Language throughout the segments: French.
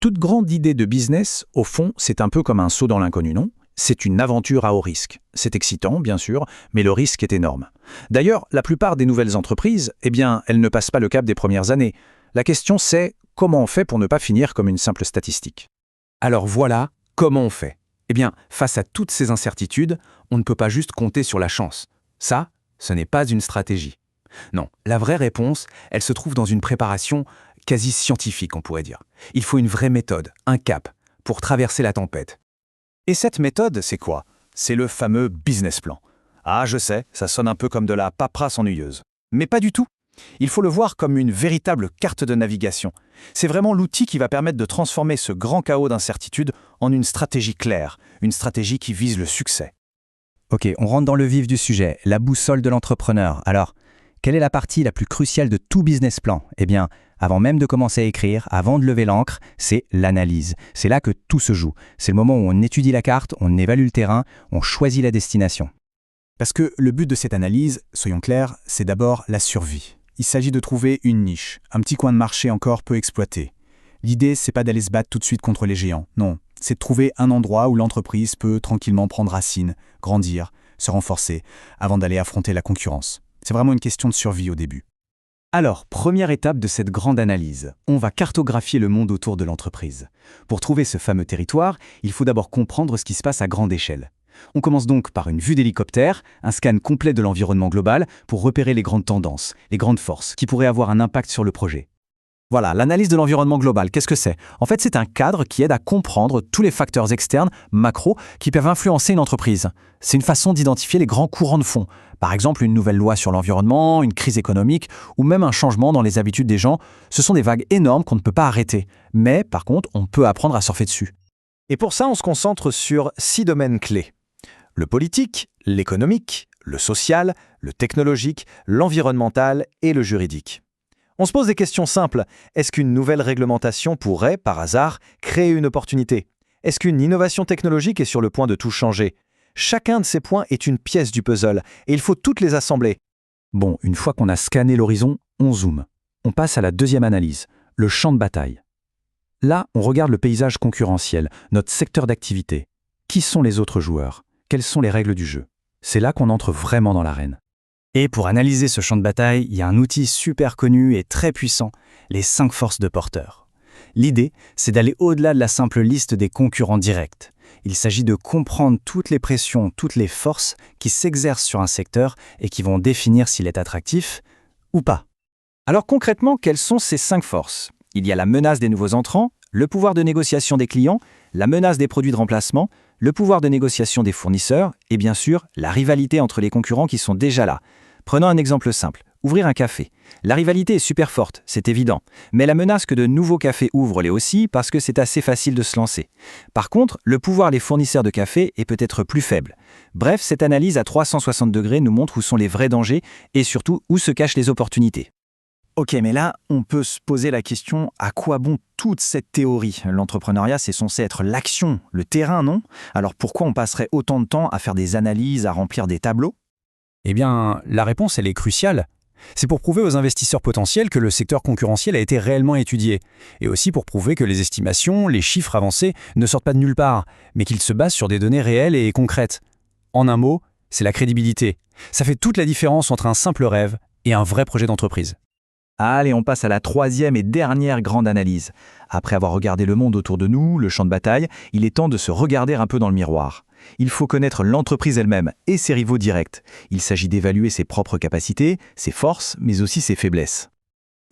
Toute grande idée de business, au fond, c'est un peu comme un saut dans l'inconnu, non? C'est une aventure à haut risque. C'est excitant, bien sûr, mais le risque est énorme. D'ailleurs, la plupart des nouvelles entreprises, elles ne passent pas le cap des premières années. La question c'est, comment on fait pour ne pas finir comme une simple statistique? Alors voilà, comment on fait? Eh bien, face à toutes ces incertitudes, on ne peut pas juste compter sur la chance. Ça, ce n'est pas une stratégie. Non, la vraie réponse, elle se trouve dans une préparation quasi scientifique, on pourrait dire. Il faut une vraie méthode, un cap, pour traverser la tempête. Et cette méthode, c'est quoi? C'est le fameux business plan. Ah, je sais, ça sonne un peu comme de la paperasse ennuyeuse. Mais pas du tout. Il faut le voir comme une véritable carte de navigation. C'est vraiment l'outil qui va permettre de transformer ce grand chaos d'incertitude en une stratégie claire, une stratégie qui vise le succès. Ok, on rentre dans le vif du sujet, la boussole de l'entrepreneur. Alors, quelle est la partie la plus cruciale de tout business plan? Eh bien, avant même de commencer à écrire, avant de lever l'ancre, c'est l'analyse. C'est là que tout se joue. C'est le moment où on étudie la carte, on évalue le terrain, on choisit la destination. Parce que le but de cette analyse, soyons clairs, c'est d'abord la survie. Il s'agit de trouver une niche, un petit coin de marché encore peu exploité. L'idée, c'est pas d'aller se battre tout de suite contre les géants, non. C'est de trouver un endroit où l'entreprise peut tranquillement prendre racine, grandir, se renforcer, avant d'aller affronter la concurrence. C'est vraiment une question de survie au début. Alors, première étape de cette grande analyse, on va cartographier le monde autour de l'entreprise. Pour trouver ce fameux territoire, il faut d'abord comprendre ce qui se passe à grande échelle. On commence donc par une vue d'hélicoptère, un scan complet de l'environnement global pour repérer les grandes tendances, les grandes forces qui pourraient avoir un impact sur le projet. Voilà, l'analyse de l'environnement global, qu'est-ce que c'est? En fait, c'est un cadre qui aide à comprendre tous les facteurs externes, macro, qui peuvent influencer une entreprise. C'est une façon d'identifier les grands courants de fond. Par exemple, une nouvelle loi sur l'environnement, une crise économique, ou même un changement dans les habitudes des gens. Ce sont des vagues énormes qu'on ne peut pas arrêter. Mais, par contre, on peut apprendre à surfer dessus. Et pour ça, on se concentre sur 6 domaines clés. Le politique, l'économique, le social, le technologique, l'environnemental et le juridique. On se pose des questions simples. Est-ce qu'une nouvelle réglementation pourrait, par hasard, créer une opportunité? Est-ce qu'une innovation technologique est sur le point de tout changer? Chacun de ces points est une pièce du puzzle et il faut toutes les assembler. Bon, une fois qu'on a scanné l'horizon, on zoome. On passe à la deuxième analyse, le champ de bataille. Là, on regarde le paysage concurrentiel, notre secteur d'activité. Qui sont les autres joueurs? Quelles sont les règles du jeu? C'est là qu'on entre vraiment dans l'arène. Et pour analyser ce champ de bataille, il y a un outil super connu et très puissant, les 5 forces de porteurs. L'idée, c'est d'aller au-delà de la simple liste des concurrents directs. Il s'agit de comprendre toutes les pressions, toutes les forces qui s'exercent sur un secteur et qui vont définir s'il est attractif ou pas. Alors concrètement, quelles sont ces 5 forces? Il y a la menace des nouveaux entrants, le pouvoir de négociation des clients, la menace des produits de remplacement, le pouvoir de négociation des fournisseurs et bien sûr, la rivalité entre les concurrents qui sont déjà là. Prenons un exemple simple, ouvrir un café. La rivalité est super forte, c'est évident, mais la menace que de nouveaux cafés ouvrent l'est aussi parce que c'est assez facile de se lancer. Par contre, le pouvoir des fournisseurs de café est peut-être plus faible. Bref, cette analyse à 360 degrés nous montre où sont les vrais dangers et surtout où se cachent les opportunités. Ok, mais là, on peut se poser la question, à quoi bon toute cette théorie? L'entrepreneuriat, c'est censé être l'action, le terrain, non? Alors pourquoi on passerait autant de temps à faire des analyses, à remplir des tableaux? Eh bien, la réponse, elle est cruciale. C'est pour prouver aux investisseurs potentiels que le secteur concurrentiel a été réellement étudié, et aussi pour prouver que les estimations, les chiffres avancés ne sortent pas de nulle part, mais qu'ils se basent sur des données réelles et concrètes. En un mot, c'est la crédibilité. Ça fait toute la différence entre un simple rêve et un vrai projet d'entreprise. Allez, on passe à la troisième et dernière grande analyse. Après avoir regardé le monde autour de nous, le champ de bataille, il est temps de se regarder un peu dans le miroir. Il faut connaître l'entreprise elle-même et ses rivaux directs. Il s'agit d'évaluer ses propres capacités, ses forces, mais aussi ses faiblesses.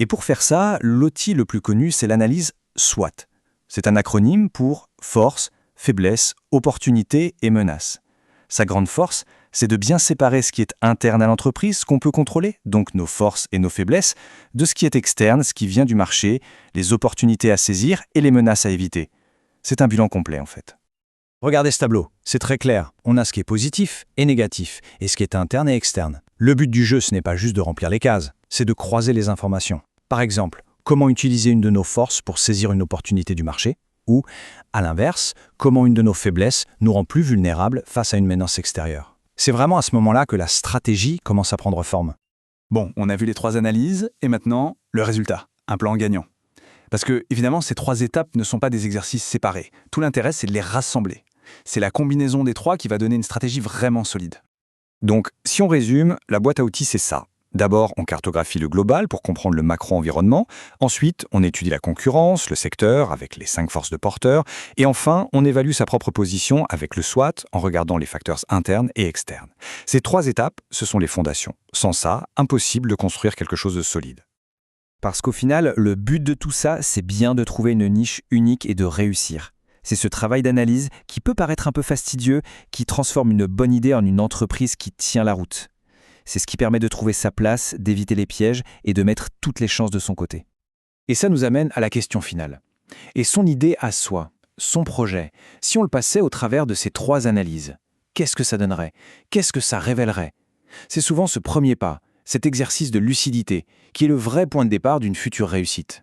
Et pour faire ça, l'outil le plus connu, c'est l'analyse SWOT. C'est un acronyme pour force, faiblesse, opportunité et menace. Sa grande force, c'est de bien séparer ce qui est interne à l'entreprise, ce qu'on peut contrôler, donc nos forces et nos faiblesses, de ce qui est externe, ce qui vient du marché, les opportunités à saisir et les menaces à éviter. C'est un bilan complet en fait. Regardez ce tableau, c'est très clair. On a ce qui est positif et négatif, et ce qui est interne et externe. Le but du jeu, ce n'est pas juste de remplir les cases, c'est de croiser les informations. Par exemple, comment utiliser une de nos forces pour saisir une opportunité du marché? Ou, à l'inverse, comment une de nos faiblesses nous rend plus vulnérables face à une menace extérieure. C'est vraiment à ce moment-là que la stratégie commence à prendre forme. Bon, on a vu les 3 analyses, et maintenant, le résultat, un plan gagnant. Parce que, évidemment, ces 3 étapes ne sont pas des exercices séparés. Tout l'intérêt, c'est de les rassembler. C'est la combinaison des 3 qui va donner une stratégie vraiment solide. Donc, si on résume, la boîte à outils, c'est ça. D'abord, on cartographie le global pour comprendre le macro-environnement. Ensuite, on étudie la concurrence, le secteur, avec les 5 forces de porteurs. Et enfin, on évalue sa propre position avec le SWOT en regardant les facteurs internes et externes. Ces 3 étapes, ce sont les fondations. Sans ça, impossible de construire quelque chose de solide. Parce qu'au final, le but de tout ça, c'est bien de trouver une niche unique et de réussir. C'est ce travail d'analyse qui peut paraître un peu fastidieux, qui transforme une bonne idée en une entreprise qui tient la route. C'est ce qui permet de trouver sa place, d'éviter les pièges et de mettre toutes les chances de son côté. Et ça nous amène à la question finale. Et son idée à soi, son projet, si on le passait au travers de ces 3 analyses, qu'est-ce que ça donnerait? Qu'est-ce que ça révélerait? C'est souvent ce premier pas, cet exercice de lucidité, qui est le vrai point de départ d'une future réussite.